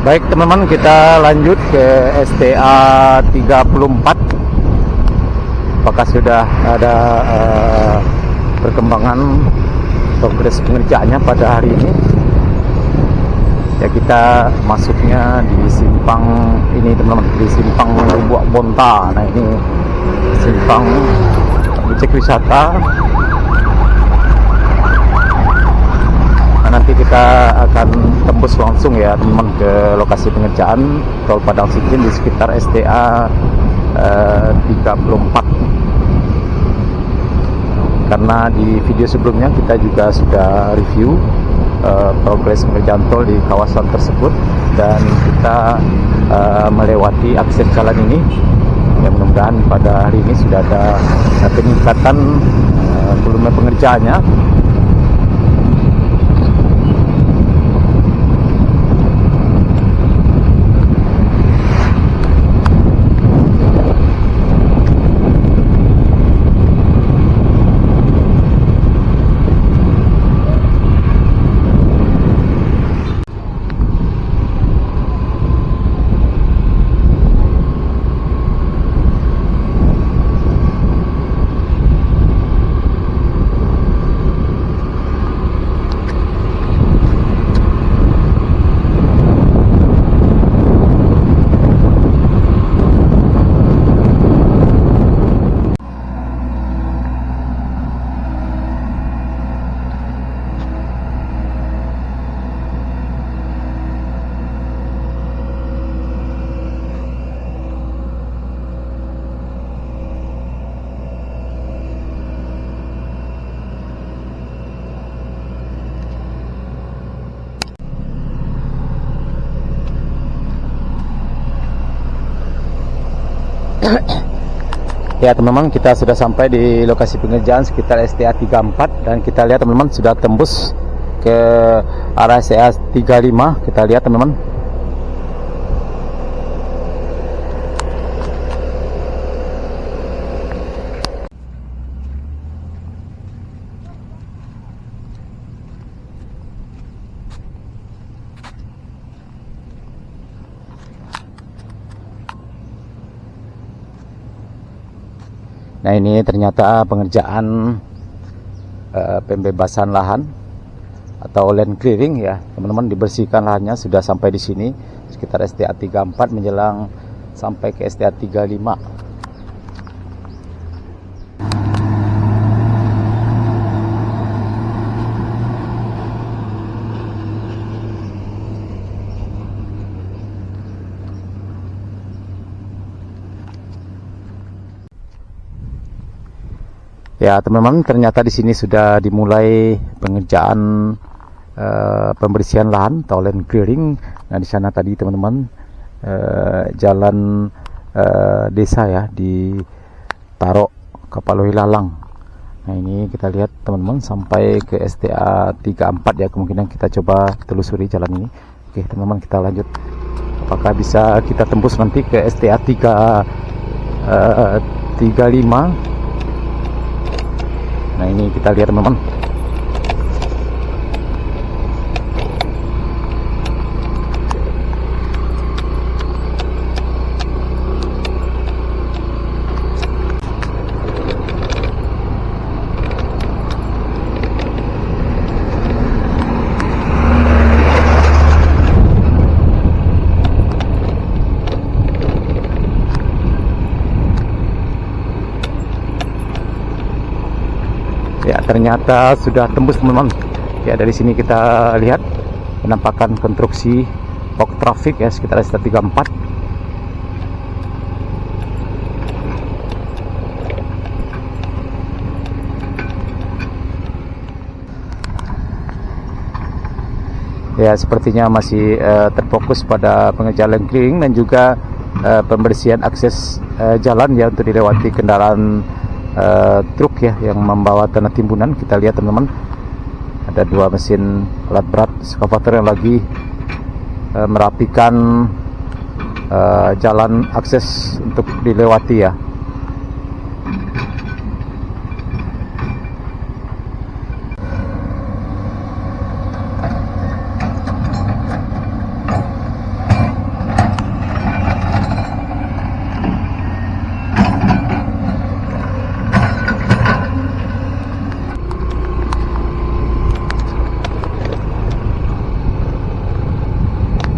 Baik teman-teman, kita lanjut ke STA 34. Apakah sudah ada perkembangan progres pengerjaannya pada hari ini? Ya, kita masuknya di simpang ini teman-teman, di simpang Lubuk Bonta. Nah, ini simpang objek wisata. Nanti kita akan tembus langsung ya teman-teman ke lokasi pengerjaan tol Padang Sikin di sekitar STA 34. Karena di video sebelumnya kita juga sudah review progres pengerjaan tol di kawasan tersebut, dan kita melewati akses jalan ini. Ya, mudah-mudahan pada hari ini sudah ada peningkatan volume pengerjaannya. Ya teman-teman, kita sudah sampai di lokasi pengerjaan sekitar STA 34, dan kita lihat teman-teman sudah tembus ke arah STA 35. Kita lihat teman-teman. Nah, ini ternyata pengerjaan pembebasan lahan atau land clearing ya teman-teman. Dibersihkan lahannya sudah sampai di sini sekitar STA 34 menjelang sampai ke STA 35. Ya teman-teman, ternyata di sini sudah dimulai pengerjaan pembersihan lahan atau land clearing. Nah, di sana tadi teman-teman jalan desa ya di Tarok Kapalohi Lalang. Nah, ini kita lihat teman-teman sampai ke STA 34 ya. Kemungkinan kita coba telusuri jalan ini. Oke teman-teman, kita lanjut. Apakah bisa kita tembus nanti ke STA 35? Nah, ini kita lihat teman-teman. Ya, ternyata sudah tembus teman-teman. Ya, dari sini kita lihat penampakan konstruksi box traffic ya sekitar STA 34. Ya, sepertinya masih terfokus pada pengerjaan clearing dan juga pembersihan akses jalan ya untuk dilewati kendaraan truk ya yang membawa tanah timbunan. Kita lihat teman-teman, ada dua mesin alat berat ekskavator yang lagi merapikan jalan akses untuk dilewati ya.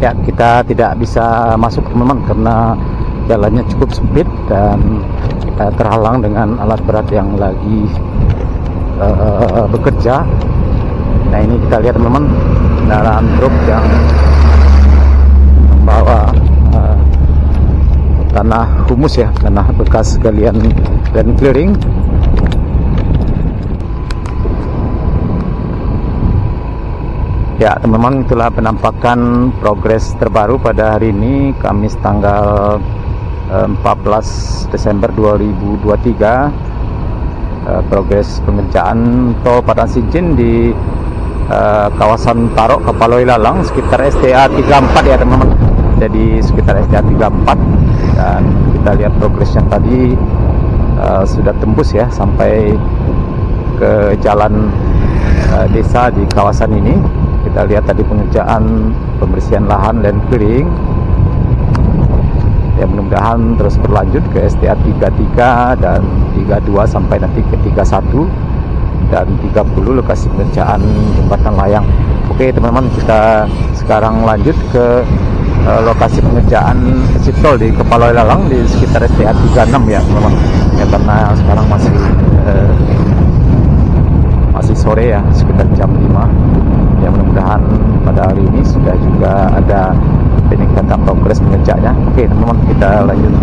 Ya, kita tidak bisa masuk teman-teman karena jalannya cukup sempit dan terhalang dengan alat berat yang lagi bekerja. Nah, ini kita lihat teman-teman, kendaraan truk yang membawa tanah humus ya, tanah bekas galian land clearing. Ya teman-teman, itulah penampakan progres terbaru pada hari ini, Kamis tanggal 14 Desember 2023. Progres pengerjaan tol Padang Sinjin di kawasan Tarok Kepaloi Lalang sekitar STA 34 ya teman-teman. Jadi sekitar STA 34, dan kita lihat progresnya tadi sudah tembus ya sampai ke jalan desa di kawasan ini. Kita lihat tadi pengerjaan pembersihan lahan land clearing ya, mudah-mudahan terus berlanjut ke STA 33 dan 32 sampai nanti ke 31 dan 30 lokasi pengerjaan jembatan layang. Oke teman-teman, kita sekarang lanjut ke lokasi pengerjaan exit tol di Kepaloi Lalang di sekitar STA 36 ya teman-teman ya, karena sekarang masih sore ya, sekitar jam 5 ya. Mudah-mudahan pada hari ini sudah juga ada peningkatan progres pengerjaannya. Oke teman-teman, kita lanjut.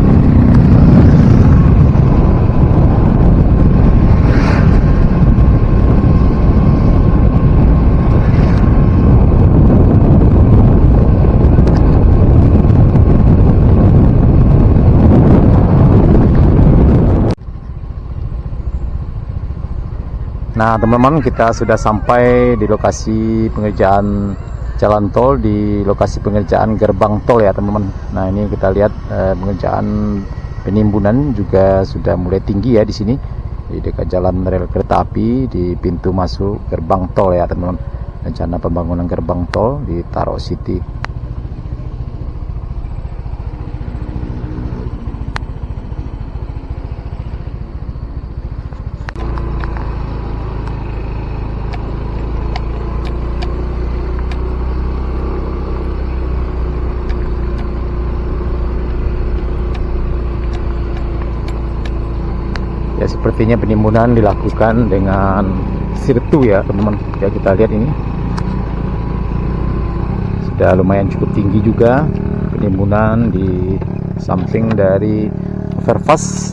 Nah teman-teman, kita sudah sampai di lokasi pengerjaan jalan tol, di lokasi pengerjaan gerbang tol ya teman-teman. Nah ini kita lihat pengerjaan penimbunan juga sudah mulai tinggi ya di sini, di dekat jalan rel kereta api, di pintu masuk gerbang tol ya teman-teman. Rencana pembangunan gerbang tol di Tarok City. Ya, sepertinya penimbunan dilakukan dengan sirtu ya teman-teman. Ya, kita lihat ini sudah lumayan cukup tinggi juga penimbunan di samping dari overpass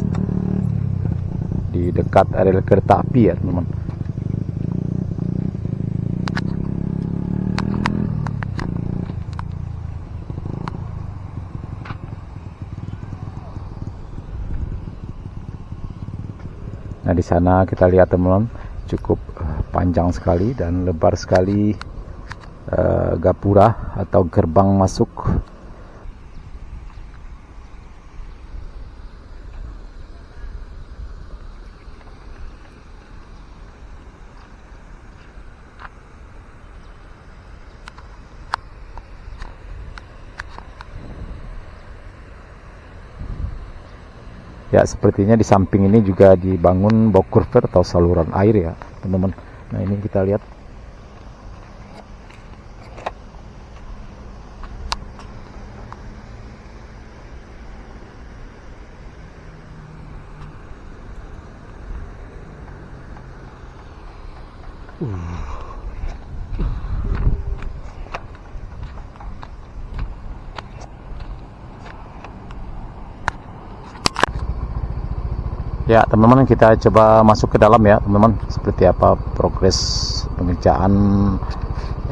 di dekat rel kereta api ya teman-teman. Nah di sana kita lihat teman-teman, cukup panjang sekali dan lebar sekali gapura atau gerbang masuk. Ya, sepertinya di samping ini juga dibangun box culvert atau saluran air ya teman-teman. Nah ini kita lihat. Ya teman-teman, kita coba masuk ke dalam ya teman-teman, seperti apa progres pengerjaan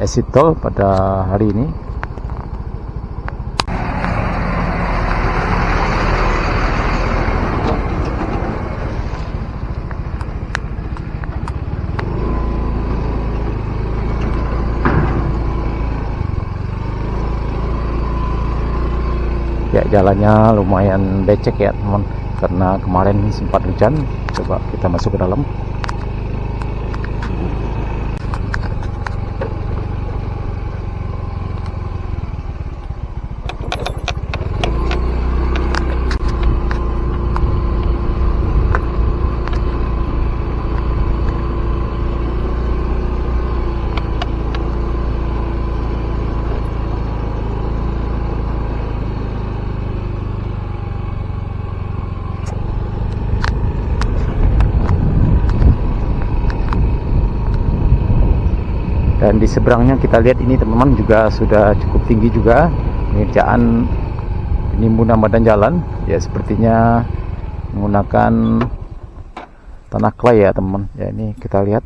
exit tol pada hari ini. Ya, jalannya lumayan becek ya teman, karena kemarin sempat hujan. Coba kita masuk ke dalam. Dan di seberangnya kita lihat ini teman-teman juga sudah cukup tinggi juga pengerjaan penimbunan badan jalan. Ya sepertinya menggunakan tanah clay ya teman-teman. Ya ini kita lihat.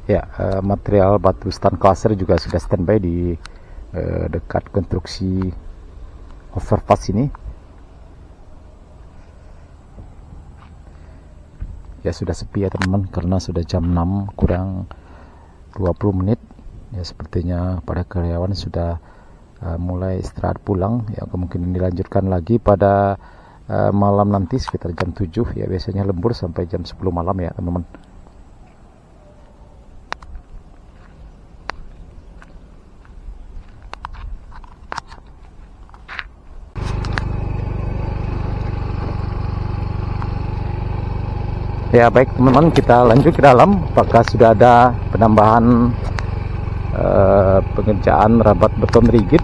Ya, material batu stand cluster juga sudah standby di dekat konstruksi overpass ini. Ya sudah sepi ya teman-teman, karena sudah jam 6 kurang 20 menit. Ya sepertinya para karyawan sudah mulai istirahat pulang. Ya kemungkinan dilanjutkan lagi pada malam nanti sekitar jam 7. Ya biasanya lembur sampai jam 10 malam ya teman-teman. Ya baik teman-teman, kita lanjut ke dalam. Apakah sudah ada penambahan pengerjaan rabat beton rigid